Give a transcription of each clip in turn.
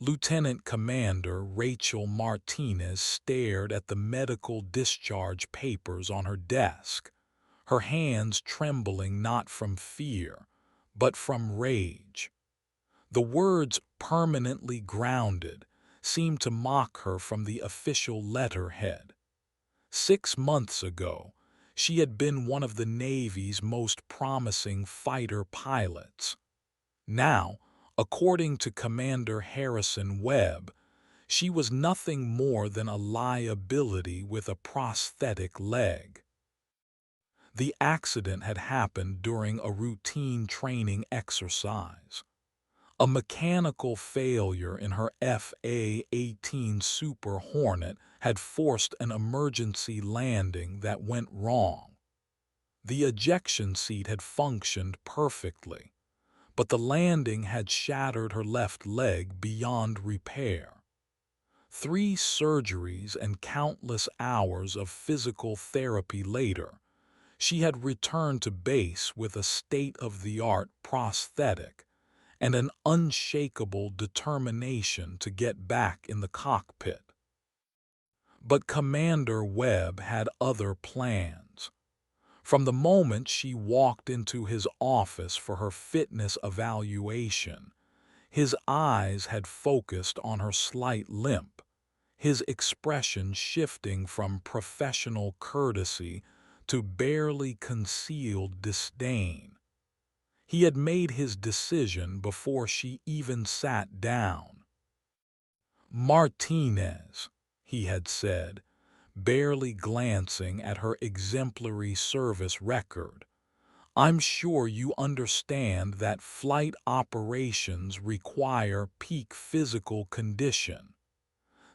Lieutenant Commander Rachel Martinez stared at the medical discharge papers on her desk, her hands trembling not from fear, but from rage. The words "permanently grounded" seemed to mock her from the official letterhead. 6 months ago, she had been one of the Navy's most promising fighter pilots. Now, according to Commander Harrison Webb, she was nothing more than a liability with a prosthetic leg. The accident had happened during a routine training exercise. A mechanical failure in her FA-18 Super Hornet had forced an emergency landing that went wrong. The ejection seat had functioned perfectly, but the landing had shattered her left leg beyond repair. 3 surgeries and countless hours of physical therapy later, she had returned to base with a state-of-the-art prosthetic and an unshakable determination to get back in the cockpit. But Commander Webb had other plans. From the moment she walked into his office for her fitness evaluation, his eyes had focused on her slight limp, his expression shifting from professional courtesy to barely concealed disdain. He had made his decision before she even sat down. "Martinez," he had said, barely glancing at her exemplary service record, "I'm sure you understand that flight operations require peak physical condition.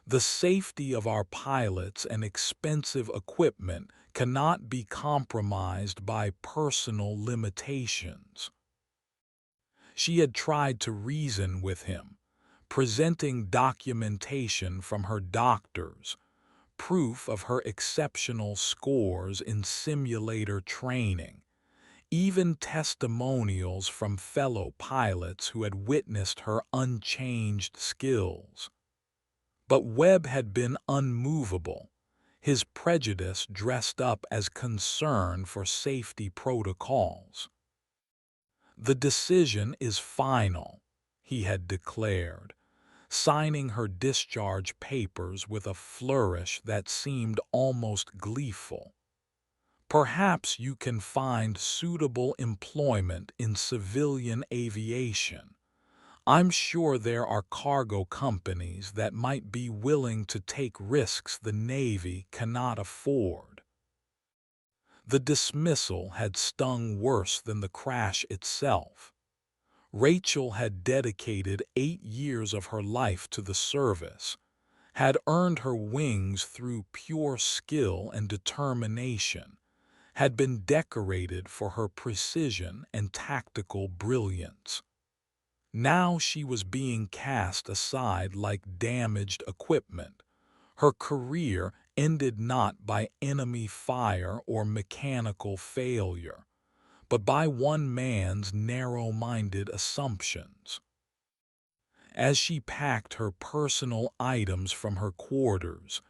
The safety of our pilots and expensive equipment cannot be compromised by personal limitations." She had tried to reason with him, presenting documentation from her doctors, proof of her exceptional scores in simulator training, even testimonials from fellow pilots who had witnessed her unchanged skills. But Webb had been unmovable, his prejudice dressed up as concern for safety protocols. "The decision is final," he had declared, signing her discharge papers with a flourish that seemed almost gleeful. "Perhaps you can find suitable employment in civilian aviation. I'm sure there are cargo companies that might be willing to take risks the Navy cannot afford." The dismissal had stung worse than the crash itself. Rachel had dedicated 8 years of her life to the service, had earned her wings through pure skill and determination, had been decorated for her precision and tactical brilliance. Now she was being cast aside like damaged equipment, her career ended not by enemy fire or mechanical failure, but by one man's narrow-minded assumptions. As she packed her personal items from her quarters,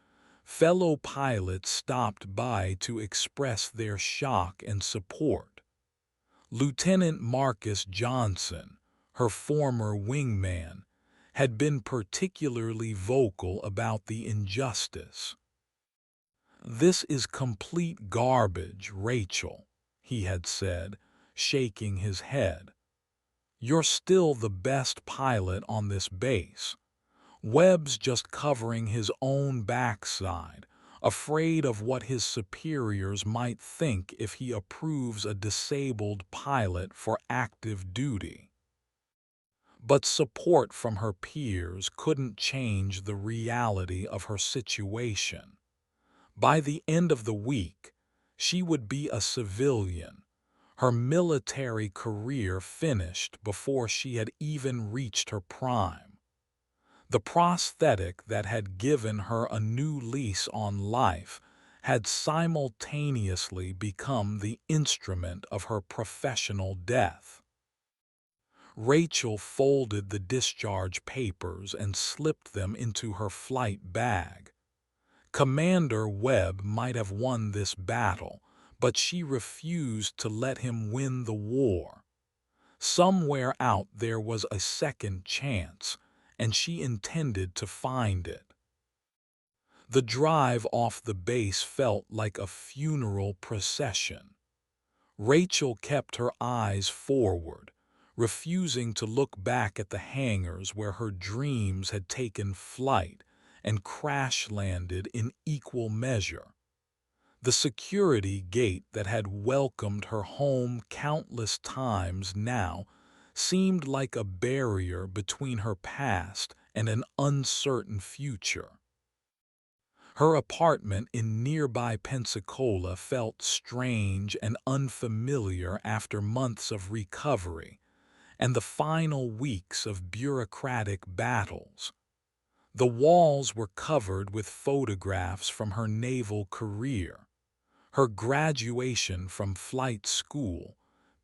fellow pilots stopped by to express their shock and support. Lieutenant Marcus Johnson, her former wingman, had been particularly vocal about the injustice. "This is complete garbage, Rachel," he had said, shaking his head. "You're still the best pilot on this base. Webb's just covering his own backside, afraid of what his superiors might think if he approves a disabled pilot for active duty." But support from her peers couldn't change the reality of her situation. By the end of the week, she would be a civilian, her military career finished before she had even reached her prime. The prosthetic that had given her a new lease on life had simultaneously become the instrument of her professional death. Rachel folded the discharge papers and slipped them into her flight bag. Commander Webb might have won this battle, but she refused to let him win the war. Somewhere out there was a second chance, and she intended to find it. The drive off the base felt like a funeral procession. Rachel kept her eyes forward, refusing to look back at the hangars where her dreams had taken flight and crash-landed in equal measure. The security gate that had welcomed her home countless times now seemed like a barrier between her past and an uncertain future. Her apartment in nearby Pensacola felt strange and unfamiliar after months of recovery and the final weeks of bureaucratic battles. The walls were covered with photographs from her naval career, her graduation from flight school,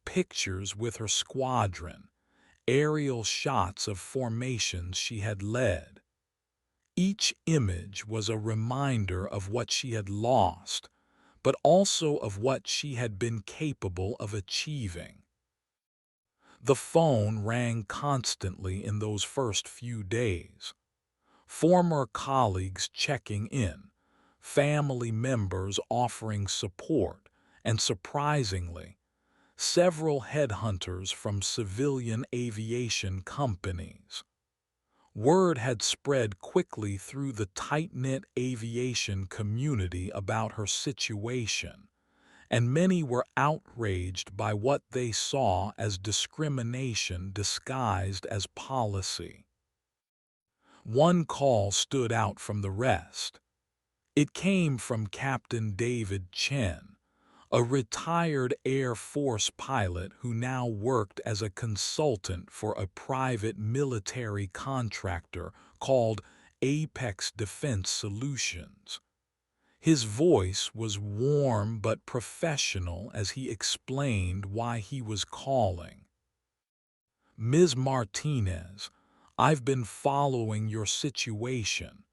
pictures with her squadron, aerial shots of formations she had led. Each image was a reminder of what she had lost, but also of what she had been capable of achieving. The phone rang constantly in those first few days. Former colleagues checking in, family members offering support, and surprisingly, several headhunters from civilian aviation companies. Word had spread quickly through the tight-knit aviation community about her situation, and many were outraged by what they saw as discrimination disguised as policy. One call stood out from the rest. It came from Captain David Chen, a retired Air Force pilot who now worked as a consultant for a private military contractor called Apex Defense Solutions. His voice was warm but professional as he explained why he was calling. "Ms. Martinez, I've been following your situation,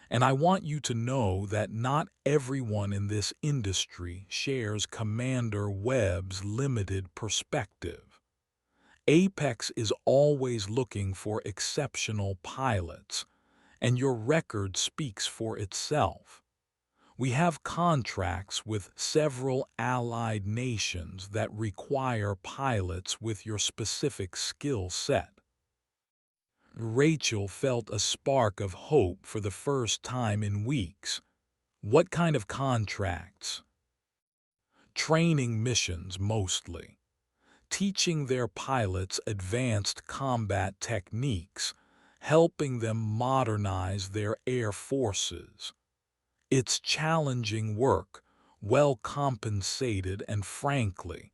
and I want you to know that not everyone in this industry shares Commander Webb's limited perspective. Apex is always looking for exceptional pilots, and your record speaks for itself. We have contracts with several allied nations that require pilots with your specific skill set." Rachel felt a spark of hope for the first time in weeks. "What kind of contracts?" "Training missions mostly. Teaching their pilots advanced combat techniques, helping them modernize their air forces. It's challenging work, well compensated, and frankly,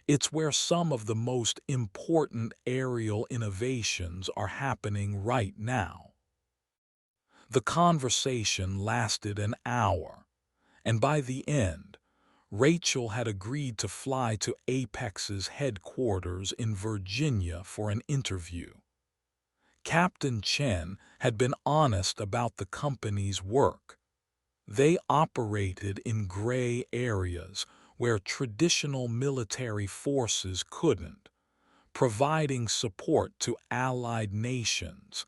it's where some of the most important aerial innovations are happening right now." The conversation lasted an hour, and by the end, Rachel had agreed to fly to Apex's headquarters in Virginia for an interview. Captain Chen had been honest about the company's work. They operated in gray areas where traditional military forces couldn't, providing support to allied nations,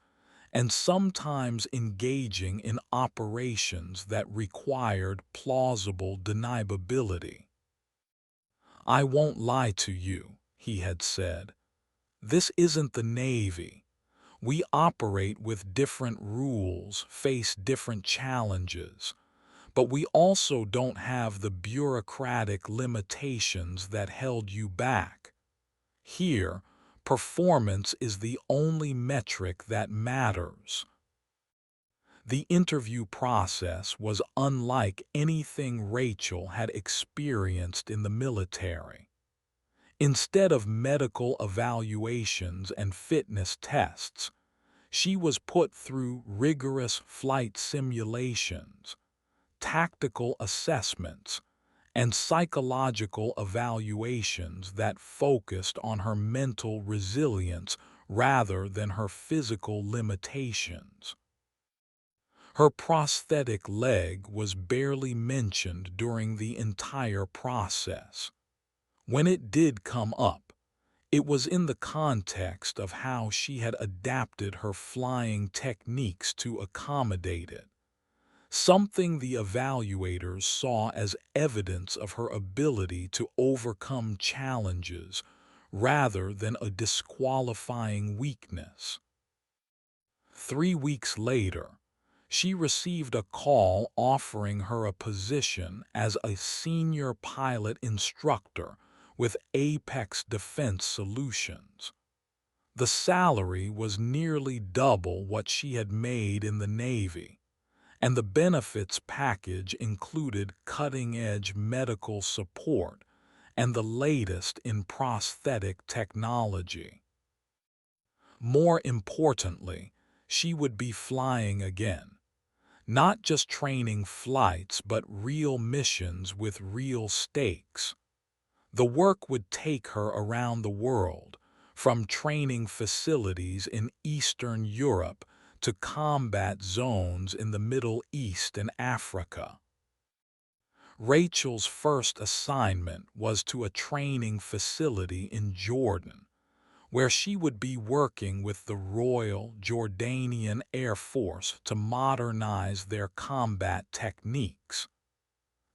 and sometimes engaging in operations that required plausible deniability. "I won't lie to you," he had said. "This isn't the Navy. We operate with different rules, face different challenges, but we also don't have the bureaucratic limitations that held you back. Here, performance is the only metric that matters." The interview process was unlike anything Rachel had experienced in the military. Instead of medical evaluations and fitness tests, she was put through rigorous flight simulations, tactical assessments, and psychological evaluations that focused on her mental resilience rather than her physical limitations. Her prosthetic leg was barely mentioned during the entire process. When it did come up, it was in the context of how she had adapted her flying techniques to accommodate it, something the evaluators saw as evidence of her ability to overcome challenges rather than a disqualifying weakness. 3 weeks later, she received a call offering her a position as a senior pilot instructor with Apex Defense Solutions. The salary was nearly double what she had made in the Navy, and the benefits package included cutting-edge medical support and the latest in prosthetic technology. More importantly, she would be flying again, not just training flights but real missions with real stakes. The work would take her around the world, from training facilities in Eastern Europe to combat zones in the Middle East and Africa. Rachel's first assignment was to a training facility in Jordan, where she would be working with the Royal Jordanian Air Force to modernize their combat techniques.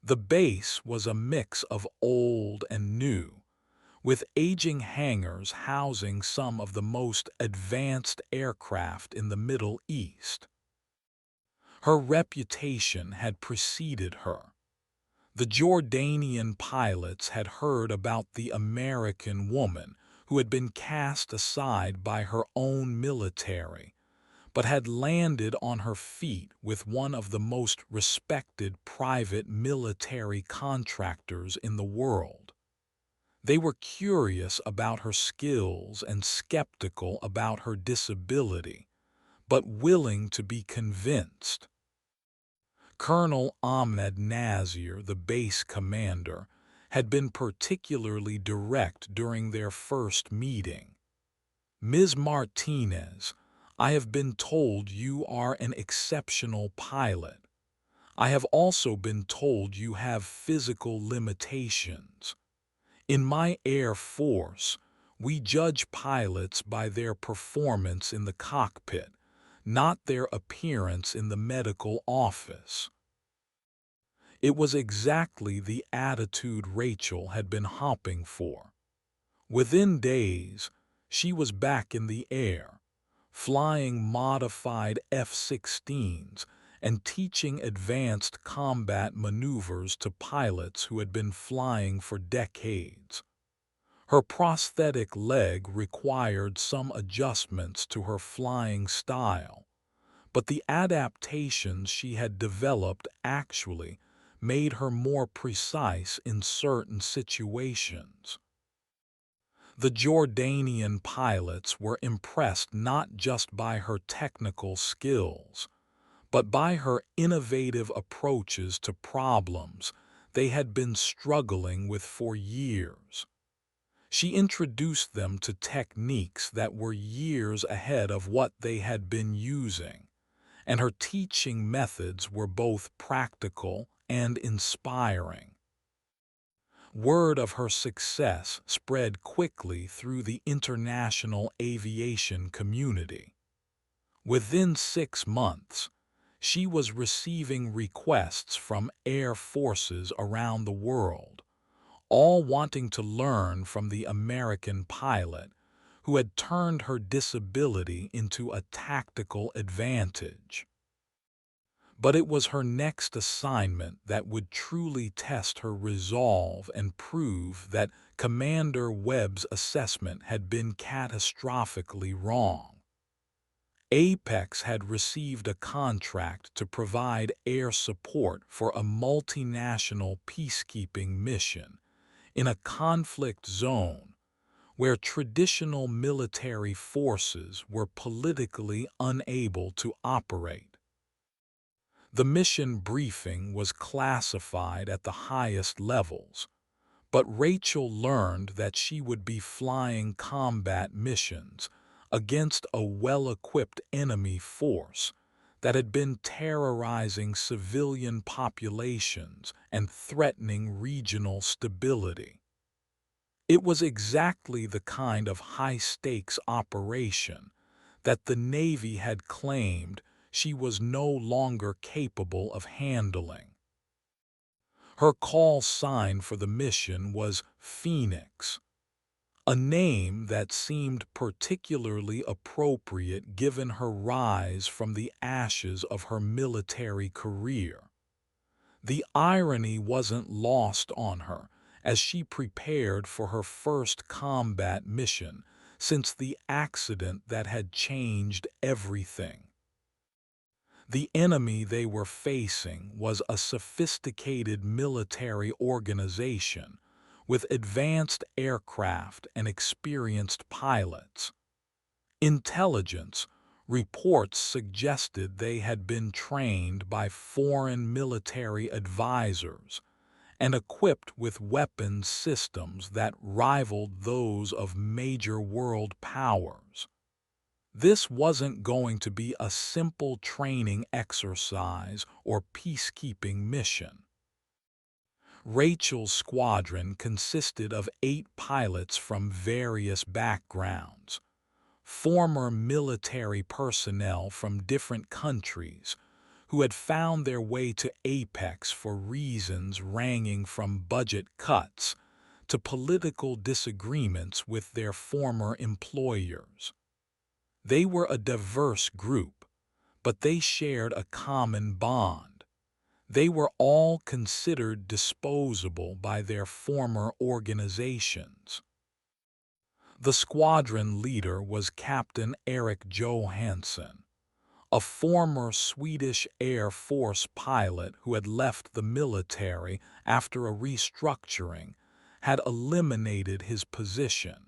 The base was a mix of old and new, with aging hangars housing some of the most advanced aircraft in the Middle East. Her reputation had preceded her. The Jordanian pilots had heard about the American woman who had been cast aside by her own military, but had landed on her feet with one of the most respected private military contractors in the world. They were curious about her skills and skeptical about her disability, but willing to be convinced. Colonel Ahmed Nazir, the base commander, had been particularly direct during their first meeting. "Ms. Martinez, I have been told you are an exceptional pilot. I have also been told you have physical limitations. In my Air Force, we judge pilots by their performance in the cockpit, not their appearance in the medical office." It was exactly the attitude Rachel had been hoping for. Within days, she was back in the air, flying modified F-16s and teaching advanced combat maneuvers to pilots who had been flying for decades. Her prosthetic leg required some adjustments to her flying style, but the adaptations she had developed actually made her more precise in certain situations. The Jordanian pilots were impressed not just by her technical skills, but by her innovative approaches to problems they had been struggling with for years. She introduced them to techniques that were years ahead of what they had been using, and her teaching methods were both practical and inspiring. Word of her success spread quickly through the international aviation community. Within 6 months, she was receiving requests from air forces around the world, all wanting to learn from the American pilot who had turned her disability into a tactical advantage. But it was her next assignment that would truly test her resolve and prove that Commander Webb's assessment had been catastrophically wrong. Apex had received a contract to provide air support for a multinational peacekeeping mission in a conflict zone where traditional military forces were politically unable to operate. The mission briefing was classified at the highest levels, but Rachel learned that she would be flying combat missions, against a well-equipped enemy force that had been terrorizing civilian populations and threatening regional stability. It was exactly the kind of high-stakes operation that the Navy had claimed she was no longer capable of handling. Her call sign for the mission was Phoenix, a name that seemed particularly appropriate given her rise from the ashes of her military career. The irony wasn't lost on her as she prepared for her first combat mission since the accident that had changed everything. The enemy they were facing was a sophisticated military organization with advanced aircraft and experienced pilots. Intelligence reports suggested they had been trained by foreign military advisors and equipped with weapons systems that rivaled those of major world powers. This wasn't going to be a simple training exercise or peacekeeping mission. Rachel's squadron consisted of 8 pilots from various backgrounds, former military personnel from different countries who had found their way to Apex for reasons ranging from budget cuts to political disagreements with their former employers. They were a diverse group, but they shared a common bond. They were all considered disposable by their former organizations. The squadron leader was Captain Eric Johansson, a former Swedish Air Force pilot who had left the military after a restructuring, had eliminated his position.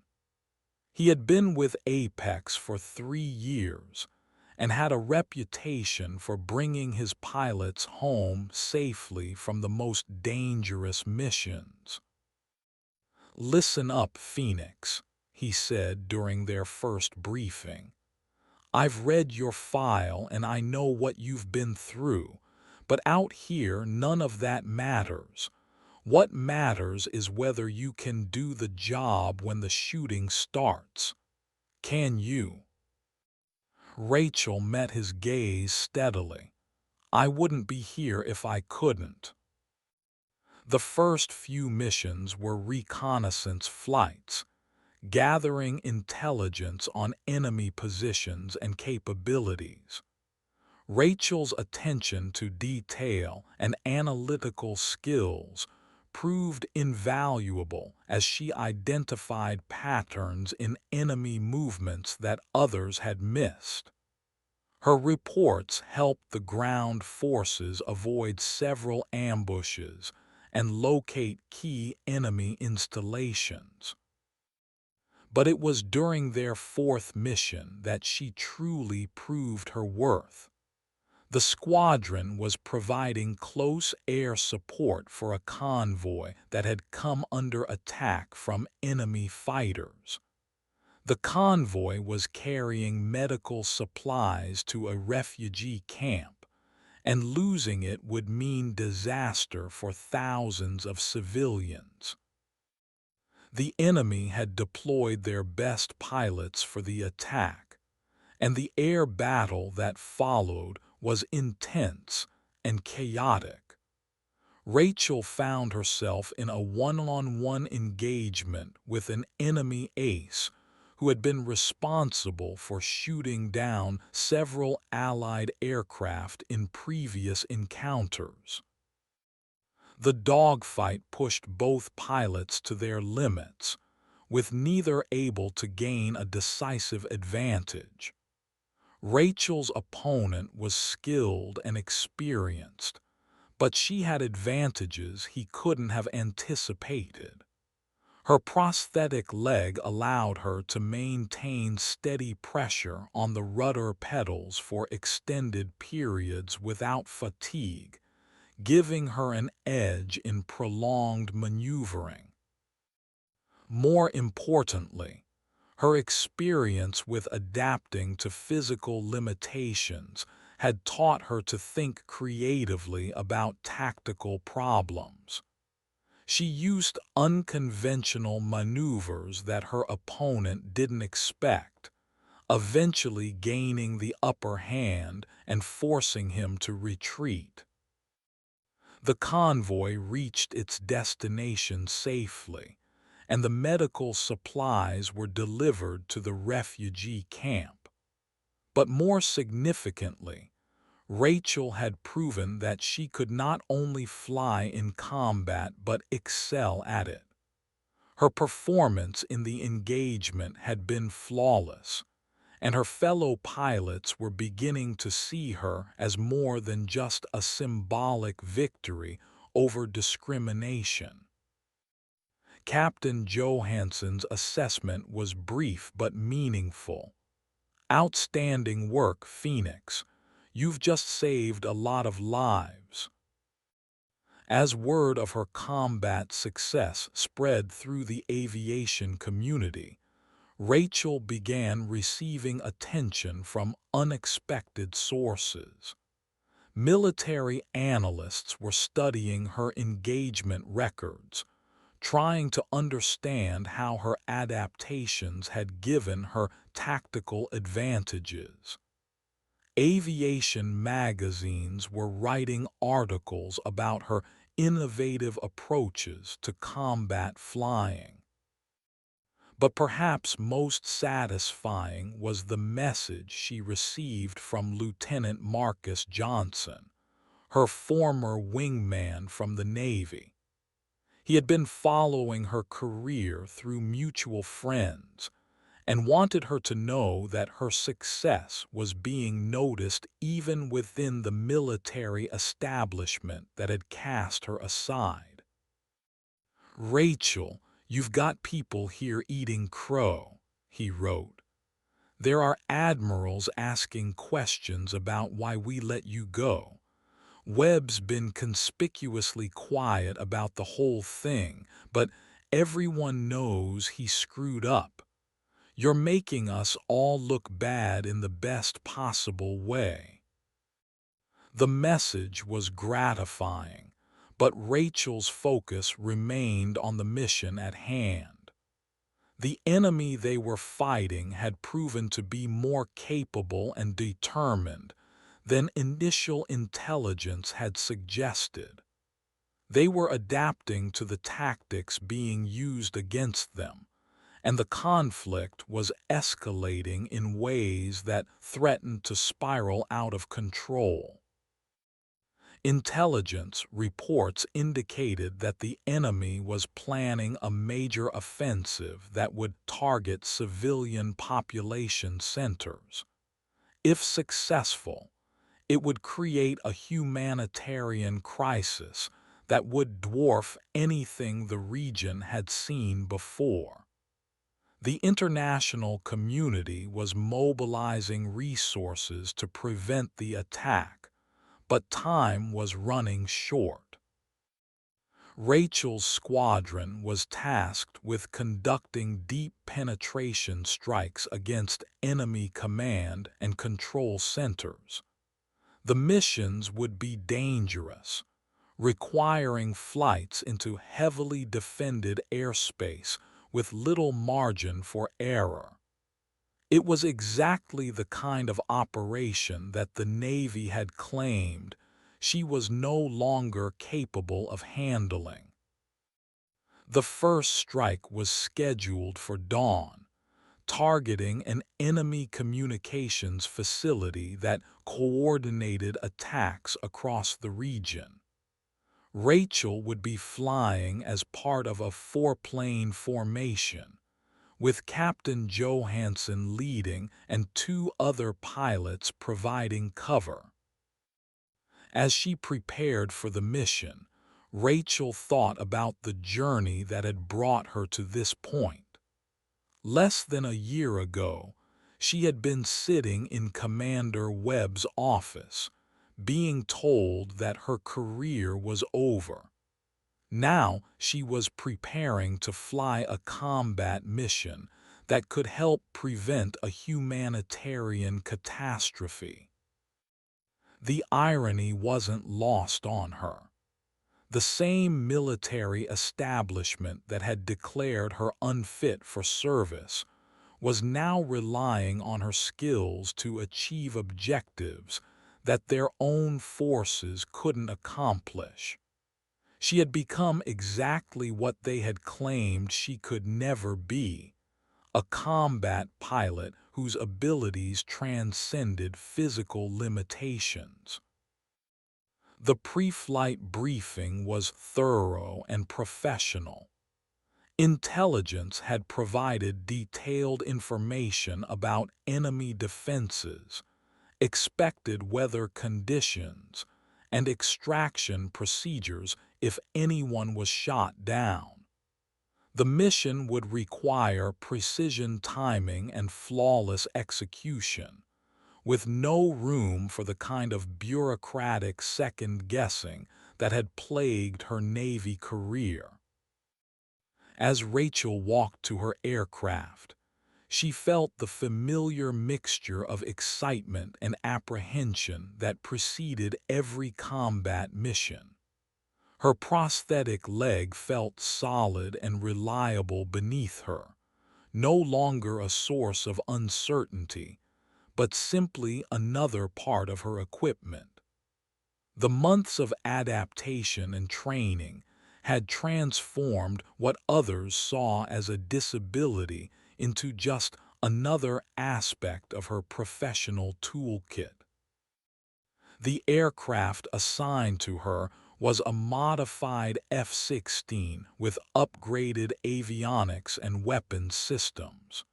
He had been with Apex for 3 years and had a reputation for bringing his pilots home safely from the most dangerous missions. "Listen up, Phoenix," he said during their first briefing. "I've read your file and I know what you've been through, but out here none of that matters. What matters is whether you can do the job when the shooting starts. Can you?" Rachel met his gaze steadily. "I wouldn't be here if I couldn't." The first few missions were reconnaissance flights, gathering intelligence on enemy positions and capabilities. Rachel's attention to detail and analytical skills proved invaluable as she identified patterns in enemy movements that others had missed. Her reports helped the ground forces avoid several ambushes and locate key enemy installations. But it was during their fourth mission that she truly proved her worth. The squadron was providing close air support for a convoy that had come under attack from enemy fighters. The convoy was carrying medical supplies to a refugee camp, and losing it would mean disaster for thousands of civilians. The enemy had deployed their best pilots for the attack, and the air battle that followed was intense and chaotic. Rachel found herself in a one-on-one engagement with an enemy ace who had been responsible for shooting down several Allied aircraft in previous encounters. The dogfight pushed both pilots to their limits, with neither able to gain a decisive advantage. Rachel's opponent was skilled and experienced, but she had advantages he couldn't have anticipated. Her prosthetic leg allowed her to maintain steady pressure on the rudder pedals for extended periods without fatigue, giving her an edge in prolonged maneuvering. More importantly, Her experience with adapting to physical limitations had taught her to think creatively about tactical problems. She used unconventional maneuvers that her opponent didn't expect, eventually gaining the upper hand and forcing him to retreat. The convoy reached its destination safely, and the medical supplies were delivered to the refugee camp. But more significantly, Rachel had proven that she could not only fly in combat but excel at it. Her performance in the engagement had been flawless, and her fellow pilots were beginning to see her as more than just a symbolic victory over discrimination. Captain Johansson's assessment was brief but meaningful. "Outstanding work, Phoenix. You've just saved a lot of lives." As word of her combat success spread through the aviation community, Rachel began receiving attention from unexpected sources. Military analysts were studying her engagement records, trying to understand how her adaptations had given her tactical advantages. Aviation magazines were writing articles about her innovative approaches to combat flying. But perhaps most satisfying was the message she received from Lieutenant Marcus Johnson, her former wingman from the Navy. He had been following her career through mutual friends and wanted her to know that her success was being noticed even within the military establishment that had cast her aside. "Rachel, you've got people here eating crow," he wrote. "There are admirals asking questions about why we let you go. Webb's been conspicuously quiet about the whole thing, but everyone knows he screwed up. You're making us all look bad in the best possible way." The message was gratifying, but Rachel's focus remained on the mission at hand. The enemy they were fighting had proven to be more capable and determined than initial intelligence had suggested. They were adapting to the tactics being used against them, and the conflict was escalating in ways that threatened to spiral out of control. Intelligence reports indicated that the enemy was planning a major offensive that would target civilian population centers. If successful, it would create a humanitarian crisis that would dwarf anything the region had seen before. The international community was mobilizing resources to prevent the attack, but time was running short. Rachel's squadron was tasked with conducting deep penetration strikes against enemy command and control centers. The missions would be dangerous, requiring flights into heavily defended airspace with little margin for error. It was exactly the kind of operation that the Navy had claimed she was no longer capable of handling. The first strike was scheduled for dawn, targeting an enemy communications facility that coordinated attacks across the region. Rachel would be flying as part of a four-plane formation, with Captain Johansson leading and two other pilots providing cover. As she prepared for the mission, Rachel thought about the journey that had brought her to this point. Less than a year ago, she had been sitting in Commander Webb's office, being told that her career was over. Now she was preparing to fly a combat mission that could help prevent a humanitarian catastrophe. The irony wasn't lost on her. The same military establishment that had declared her unfit for service was now relying on her skills to achieve objectives that their own forces couldn't accomplish. She had become exactly what they had claimed she could never be, a combat pilot whose abilities transcended physical limitations. The pre-flight briefing was thorough and professional. Intelligence had provided detailed information about enemy defenses, expected weather conditions, and extraction procedures if anyone was shot down. The mission would require precision timing and flawless execution, with no room for the kind of bureaucratic second-guessing that had plagued her Navy career. As Rachel walked to her aircraft, she felt the familiar mixture of excitement and apprehension that preceded every combat mission. Her prosthetic leg felt solid and reliable beneath her, no longer a source of uncertainty, but simply another part of her equipment. The months of adaptation and training had transformed what others saw as a disability into just another aspect of her professional toolkit. The aircraft assigned to her was a modified F-16 with upgraded avionics and weapons systems.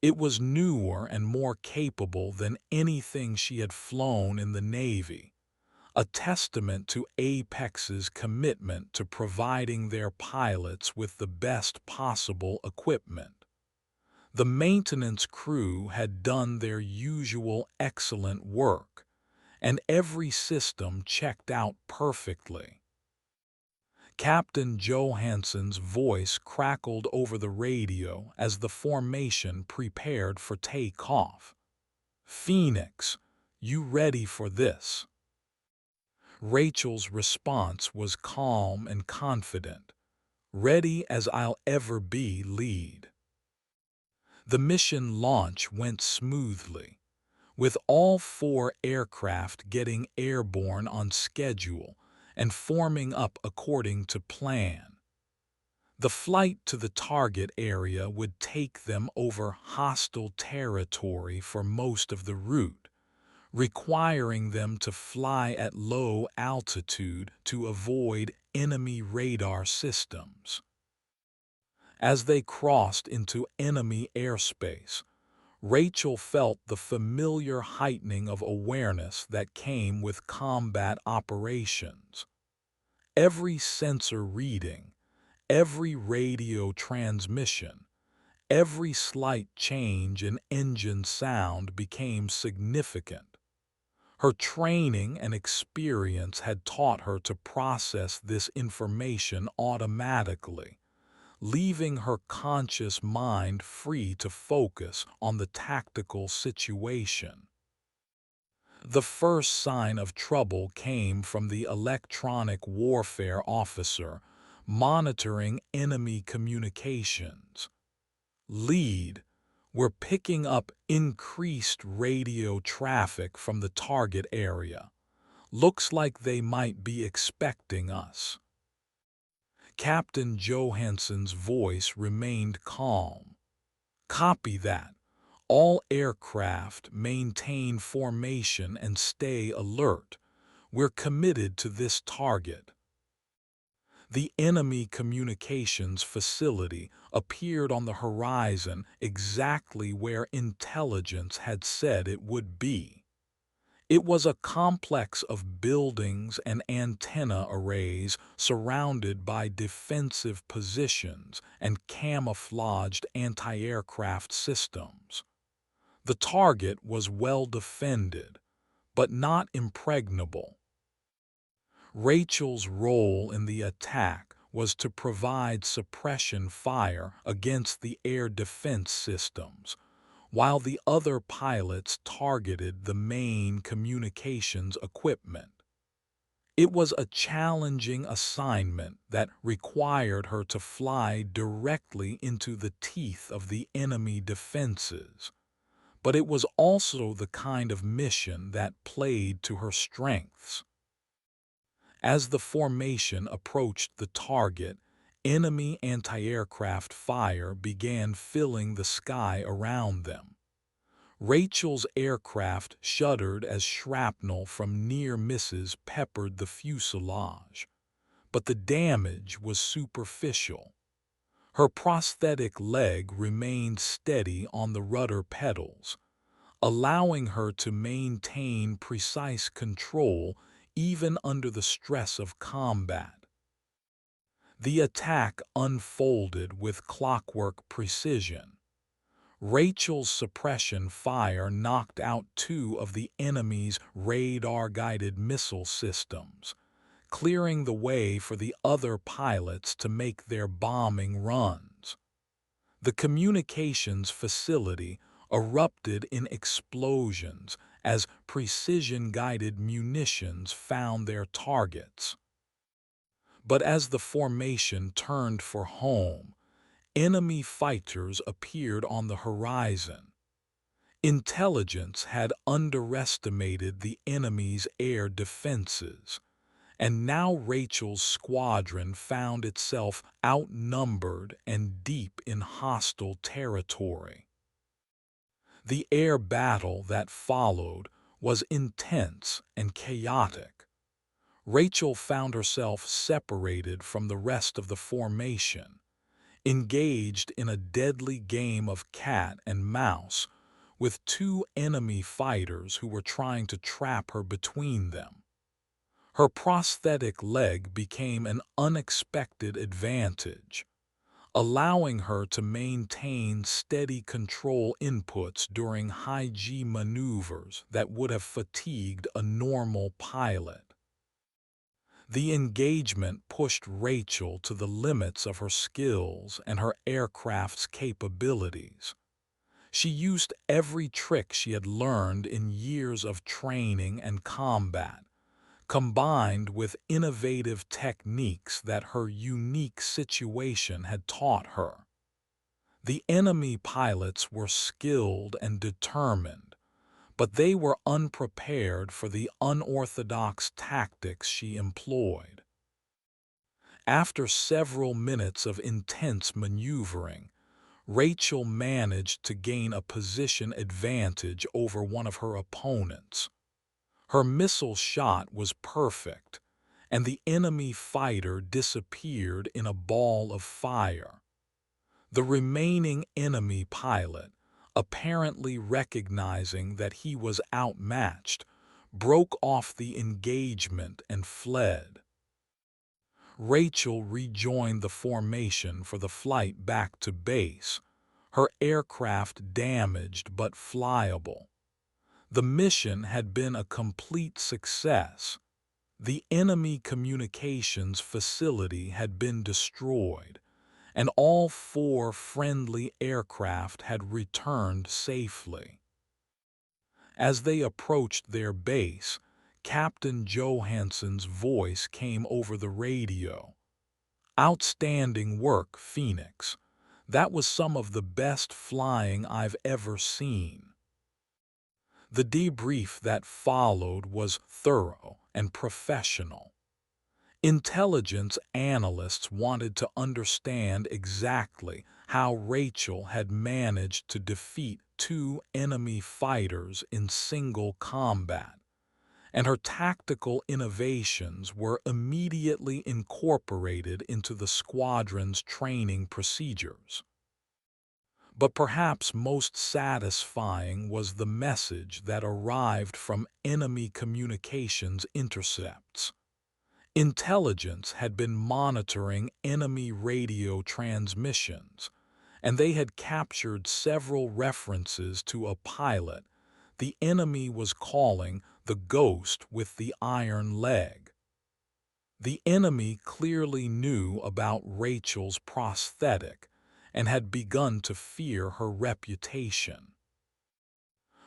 It was newer and more capable than anything she had flown in the Navy, a testament to Apex's commitment to providing their pilots with the best possible equipment. The maintenance crew had done their usual excellent work, and every system checked out perfectly. Captain Johansson's voice crackled over the radio as the formation prepared for takeoff. "Phoenix, you ready for this?" Rachel's response was calm and confident. "Ready as I'll ever be, lead." The mission launch went smoothly, with all 4 aircraft getting airborne on schedule and forming up according to plan. The flight to the target area would take them over hostile territory for most of the route, requiring them to fly at low altitude to avoid enemy radar systems. As they crossed into enemy airspace, Rachel felt the familiar heightening of awareness that came with combat operations. Every sensor reading, every radio transmission, every slight change in engine sound became significant. Her training and experience had taught her to process this information automatically, leaving her conscious mind free to focus on the tactical situation. The first sign of trouble came from the electronic warfare officer monitoring enemy communications. "Lead, we're picking up increased radio traffic from the target area. Looks like they might be expecting us." Captain Johansson's voice remained calm. "Copy that. All aircraft maintain formation and stay alert. We're committed to this target." The enemy communications facility appeared on the horizon exactly where intelligence had said it would be. It was a complex of buildings and antenna arrays surrounded by defensive positions and camouflaged anti-aircraft systems. The target was well defended, but not impregnable. Rachel's role in the attack was to provide suppression fire against the air defense systems, while the other pilots targeted the main communications equipment. It was a challenging assignment that required her to fly directly into the teeth of the enemy defenses, but it was also the kind of mission that played to her strengths. As the formation approached the target, enemy anti-aircraft fire began filling the sky around them. Rachel's aircraft shuddered as shrapnel from near misses peppered the fuselage, but the damage was superficial. Her prosthetic leg remained steady on the rudder pedals, allowing her to maintain precise control even under the stress of combat. The attack unfolded with clockwork precision. Rachel's suppression fire knocked out two of the enemy's radar-guided missile systems, clearing the way for the other pilots to make their bombing runs. The communications facility erupted in explosions as precision-guided munitions found their targets. But as the formation turned for home, enemy fighters appeared on the horizon. Intelligence had underestimated the enemy's air defenses, and now Rachel's squadron found itself outnumbered and deep in hostile territory. The air battle that followed was intense and chaotic. Rachel found herself separated from the rest of the formation, engaged in a deadly game of cat and mouse with two enemy fighters who were trying to trap her between them. Her prosthetic leg became an unexpected advantage, allowing her to maintain steady control inputs during high-G maneuvers that would have fatigued a normal pilot. The engagement pushed Rachel to the limits of her skills and her aircraft's capabilities. She used every trick she had learned in years of training and combat, combined with innovative techniques that her unique situation had taught her. The enemy pilots were skilled and determined, but they were unprepared for the unorthodox tactics she employed. After several minutes of intense maneuvering, Rachel managed to gain a position advantage over one of her opponents. Her missile shot was perfect, and the enemy fighter disappeared in a ball of fire. The remaining enemy pilot, apparently recognizing that he was outmatched, broke off the engagement and fled. Rachel rejoined the formation for the flight back to base, her aircraft damaged but flyable. The mission had been a complete success. The enemy communications facility had been destroyed, and all four friendly aircraft had returned safely. As they approached their base, Captain Johansson's voice came over the radio. "Outstanding work, Phoenix. That was some of the best flying I've ever seen." The debrief that followed was thorough and professional. Intelligence analysts wanted to understand exactly how Rachel had managed to defeat two enemy fighters in single combat, and her tactical innovations were immediately incorporated into the squadron's training procedures. But perhaps most satisfying was the message that arrived from enemy communications intercepts. Intelligence had been monitoring enemy radio transmissions, and they had captured several references to a pilot the enemy was calling the Ghost with the Iron Leg. The enemy clearly knew about Rachel's prosthetic and had begun to fear her reputation.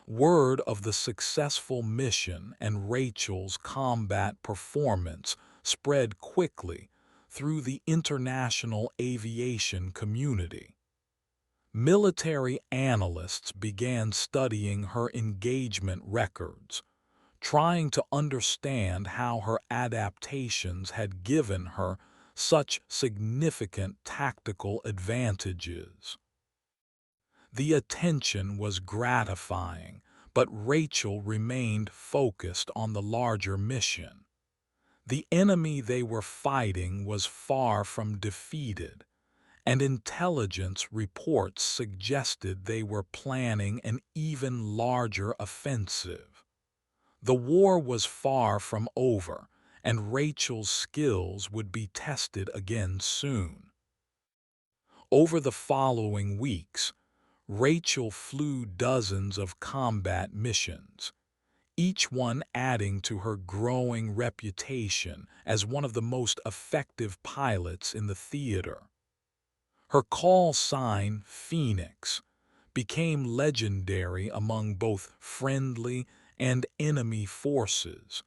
Word of the successful mission and Rachel's combat performance spread quickly through the international aviation community. Military analysts began studying her engagement records, trying to understand how her adaptations had given her such significant tactical advantages. The attention was gratifying, but Rachel remained focused on the larger mission. The enemy they were fighting was far from defeated, and intelligence reports suggested they were planning an even larger offensive. The war was far from over, and Rachel's skills would be tested again soon. Over the following weeks, Rachel flew dozens of combat missions, each one adding to her growing reputation as one of the most effective pilots in the theater. Her call sign, Phoenix, became legendary among both friendly and enemy forces,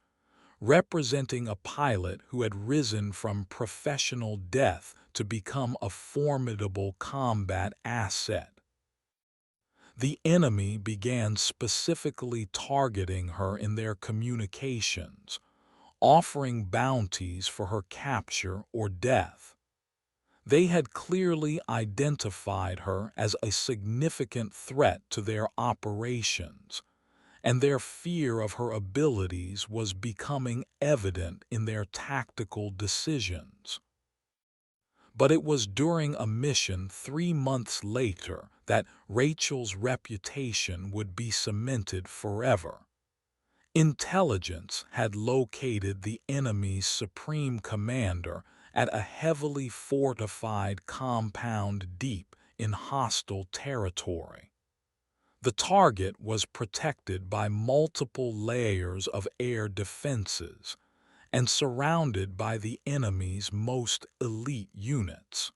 representing a pilot who had risen from professional death to become a formidable combat asset. The enemy began specifically targeting her in their communications, offering bounties for her capture or death. They had clearly identified her as a significant threat to their operations, and their fear of her abilities was becoming evident in their tactical decisions. But it was during a mission 3 months later that Rachel's reputation would be cemented forever. Intelligence had located the enemy's supreme commander at a heavily fortified compound deep in hostile territory. The target was protected by multiple layers of air defenses and surrounded by the enemy's most elite units.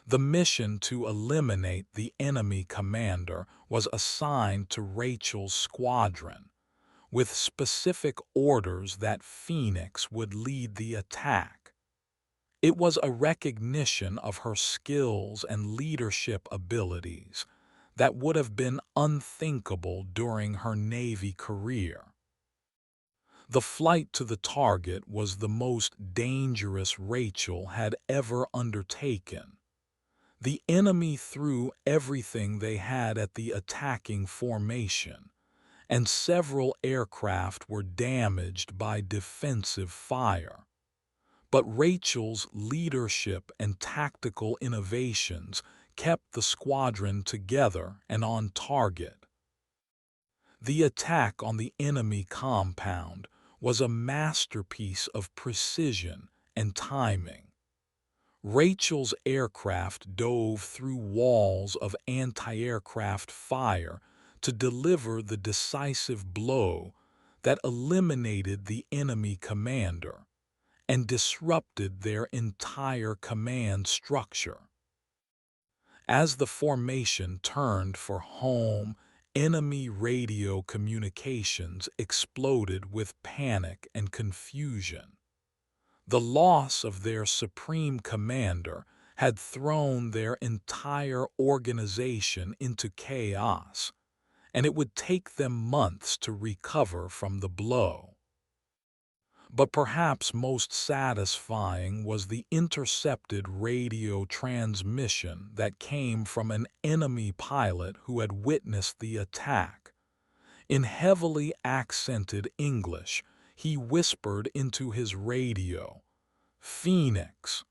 The mission to eliminate the enemy commander was assigned to Rachel's squadron, with specific orders that Phoenix would lead the attack. It was a recognition of her skills and leadership abilities that would have been unthinkable during her Navy career. The flight to the target was the most dangerous Rachel had ever undertaken. The enemy threw everything they had at the attacking formation, and several aircraft were damaged by defensive fire. But Rachel's leadership and tactical innovations kept the squadron together and on target. The attack on the enemy compound was a masterpiece of precision and timing. Rachel's aircraft dove through walls of anti-aircraft fire to deliver the decisive blow that eliminated the enemy commander and disrupted their entire command structure. As the formation turned for home, enemy radio communications exploded with panic and confusion. The loss of their supreme commander had thrown their entire organization into chaos, and it would take them months to recover from the blow. But perhaps most satisfying was the intercepted radio transmission that came from an enemy pilot who had witnessed the attack. In heavily accented English, he whispered into his radio, "Phoenix,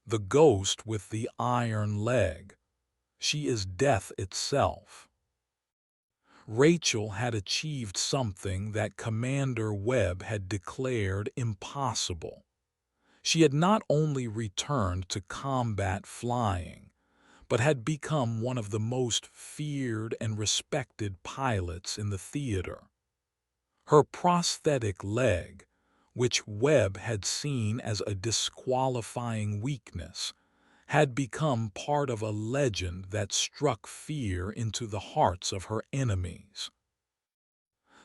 the ghost with the iron leg. She is death itself." Rachel had achieved something that Commander Webb had declared impossible. She had not only returned to combat flying, but had become one of the most feared and respected pilots in the theater. Her prosthetic leg, which Webb had seen as a disqualifying weakness, had become part of a legend that struck fear into the hearts of her enemies.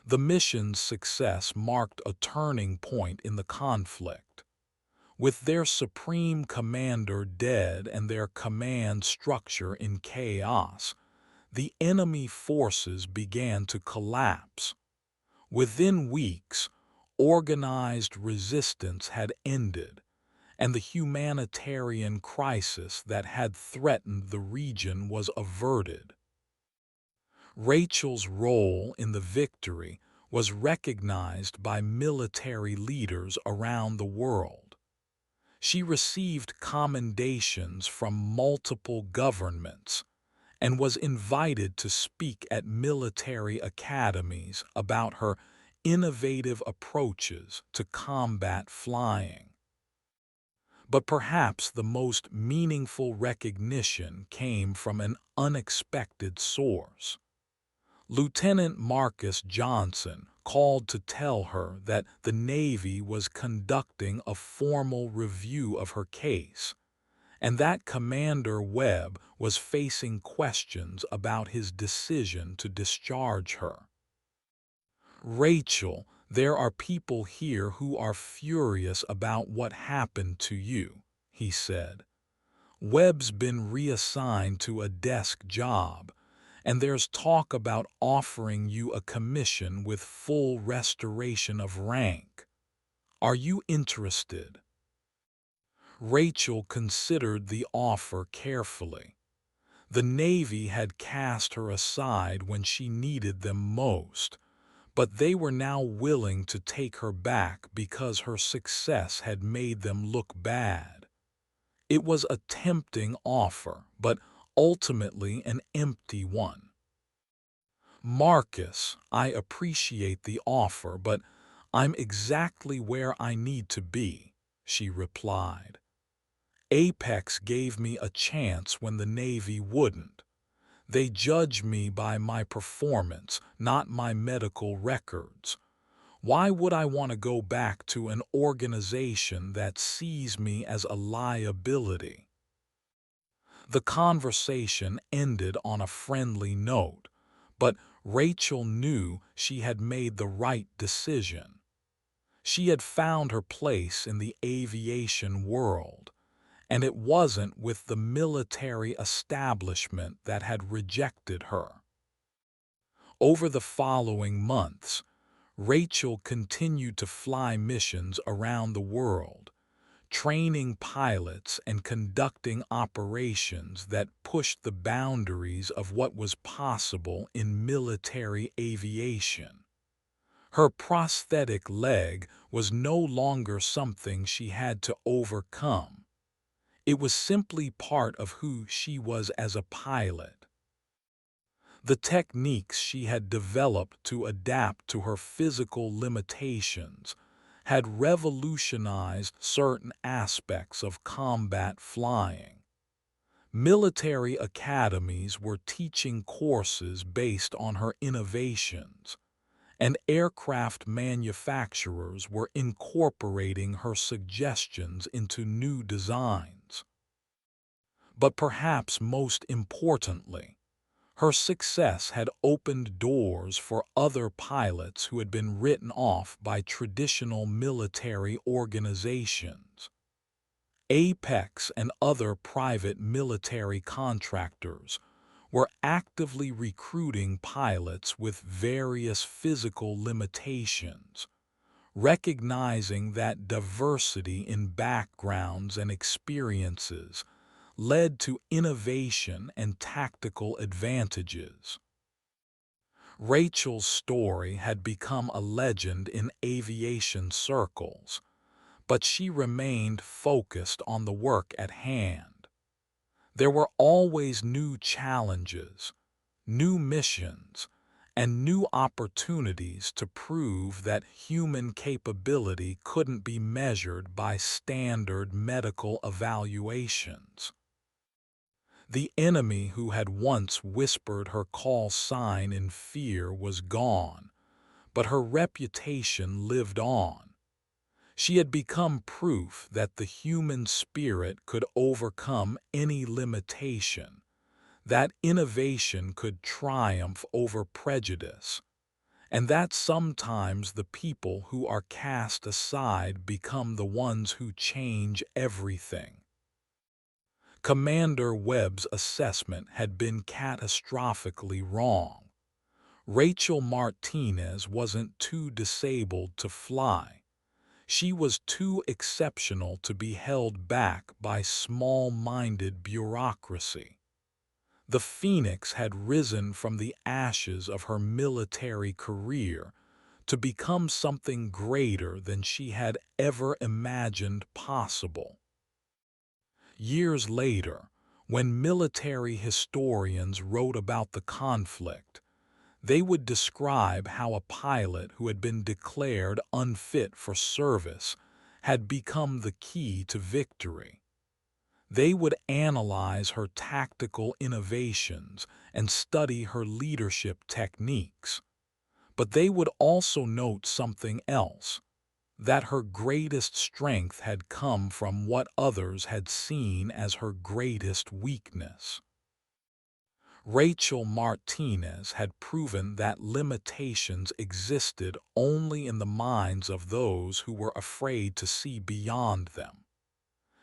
The mission's success marked a turning point in the conflict. With their supreme commander dead and their command structure in chaos, the enemy forces began to collapse. Within weeks, organized resistance had ended, and the humanitarian crisis that had threatened the region was averted. Rachel's role in the victory was recognized by military leaders around the world. She received commendations from multiple governments and was invited to speak at military academies about her innovative approaches to combat flying. But perhaps the most meaningful recognition came from an unexpected source. Lieutenant Marcus Johnson called to tell her that the Navy was conducting a formal review of her case, and that Commander Webb was facing questions about his decision to discharge her. "Rachel, there are people here who are furious about what happened to you," he said. "Webb's been reassigned to a desk job, and there's talk about offering you a commission with full restoration of rank. Are you interested?" Rachel considered the offer carefully. The Navy had cast her aside when she needed them most, but they were now willing to take her back because her success had made them look bad. It was a tempting offer, but ultimately an empty one. "Marcus, I appreciate the offer, but I'm exactly where I need to be," she replied. "Apex gave me a chance when the Navy wouldn't. They judge me by my performance, not my medical records. Why would I want to go back to an organization that sees me as a liability?" The conversation ended on a friendly note, but Rachel knew she had made the right decision. She had found her place in the aviation world, and it wasn't with the military establishment that had rejected her. Over the following months, Rachel continued to fly missions around the world, training pilots and conducting operations that pushed the boundaries of what was possible in military aviation. Her prosthetic leg was no longer something she had to overcome. It was simply part of who she was as a pilot. The techniques she had developed to adapt to her physical limitations had revolutionized certain aspects of combat flying. Military academies were teaching courses based on her innovations, and aircraft manufacturers were incorporating her suggestions into new designs. But perhaps most importantly, her success had opened doors for other pilots who had been written off by traditional military organizations. Apex and other private military contractors were actively recruiting pilots with various physical limitations, recognizing that diversity in backgrounds and experiences led to innovation and tactical advantages. Rachel's story had become a legend in aviation circles, but she remained focused on the work at hand. There were always new challenges, new missions, and new opportunities to prove that human capability couldn't be measured by standard medical evaluations. The enemy who had once whispered her call sign in fear was gone, but her reputation lived on. She had become proof that the human spirit could overcome any limitation, that innovation could triumph over prejudice, and that sometimes the people who are cast aside become the ones who change everything. Commander Webb's assessment had been catastrophically wrong. Rachel Martinez wasn't too disabled to fly. She was too exceptional to be held back by small-minded bureaucracy. The phoenix had risen from the ashes of her military career to become something greater than she had ever imagined possible. Years later, when military historians wrote about the conflict, they would describe how a pilot who had been declared unfit for service had become the key to victory. They would analyze her tactical innovations and study her leadership techniques. But they would also note something else, that her greatest strength had come from what others had seen as her greatest weakness. Rachel Martinez had proven that limitations existed only in the minds of those who were afraid to see beyond them.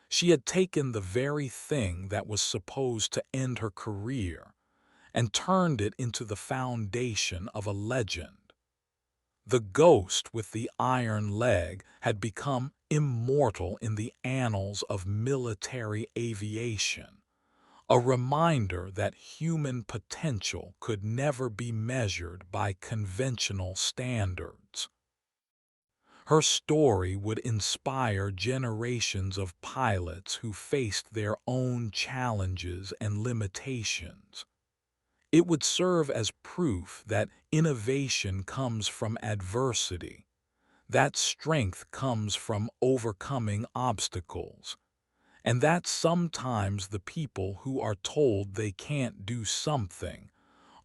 She had taken the very thing that was supposed to end her career and turned it into the foundation of a legend. The ghost with the iron leg had become immortal in the annals of military aviation, a reminder that human potential could never be measured by conventional standards. Her story would inspire generations of pilots who faced their own challenges and limitations. It would serve as proof that innovation comes from adversity, that strength comes from overcoming obstacles, and that sometimes the people who are told they can't do something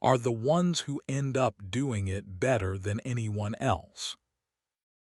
are the ones who end up doing it better than anyone else.